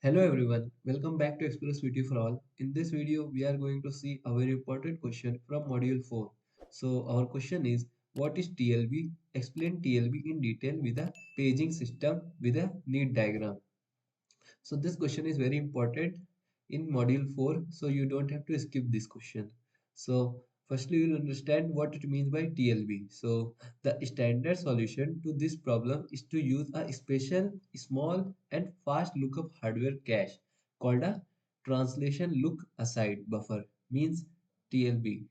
Hello everyone, welcome back to Express VTU for all. In this video, we are going to see a very important question from module 4. So our question is, what is TLB? Explain TLB in detail with a paging system with a neat diagram. So this question is very important in module 4, so you don't have to skip this question. So firstly, you'll understand what it means by TLB. So the standard solution to this problem is to use a special, small and fast lookup hardware cache called a translation look aside buffer, means TLB.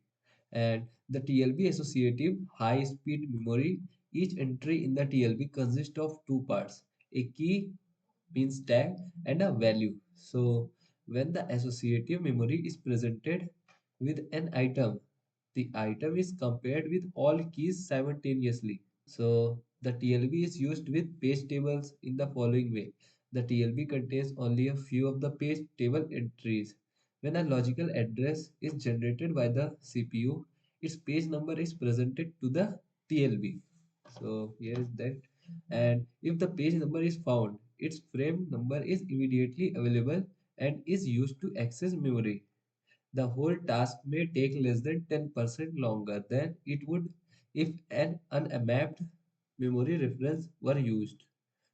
And the TLB associative high speed memory, each entry in the TLB consists of two parts, a key means tag and a value. So when the associative memory is presented with an item, the item is compared with all keys simultaneously. So the TLB is used with page tables in the following way. The TLB contains only a few of the page table entries. When a logical address is generated by the CPU, its page number is presented to the TLB. So here is that. And if the page number is found, its frame number is immediately available and is used to access memory. The whole task may take less than 10% longer than it would if an unmapped memory reference were used.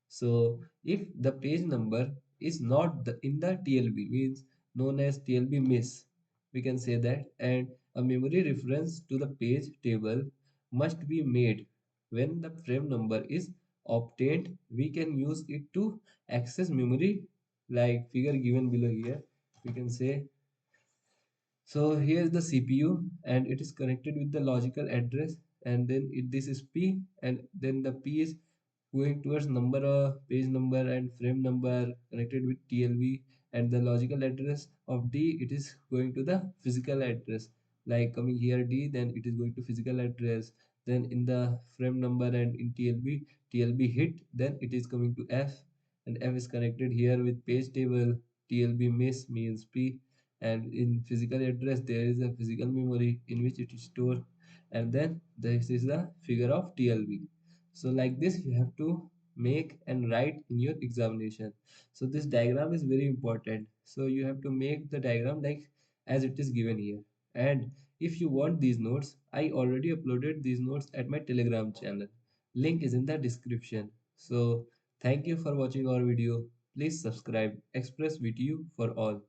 So if the page number is not in the TLB, means known as TLB miss, we can say that, and a memory reference to the page table must be made. When the frame number is obtained, we can use it to access memory like figure given below here. We can say, so here is the CPU and it is connected with the logical address, and then this is P, and then the P is going towards number of page number and frame number connected with TLB, and the logical address of D, it is going to the physical address, like coming here D, then it is going to physical address, then in the frame number and in TLB hit, then it is coming to F, and F is connected here with page table. TLB miss means P, and in physical address there is a physical memory in which it is stored, and then this is the figure of TLB. So like this you have to make and write in your examination. So this diagram is very important, so you have to make the diagram like as it is given here. And if you want these notes, I already uploaded these notes at my Telegram channel. Link is in the description. So thank you for watching our video. Please subscribe Express VTU for all.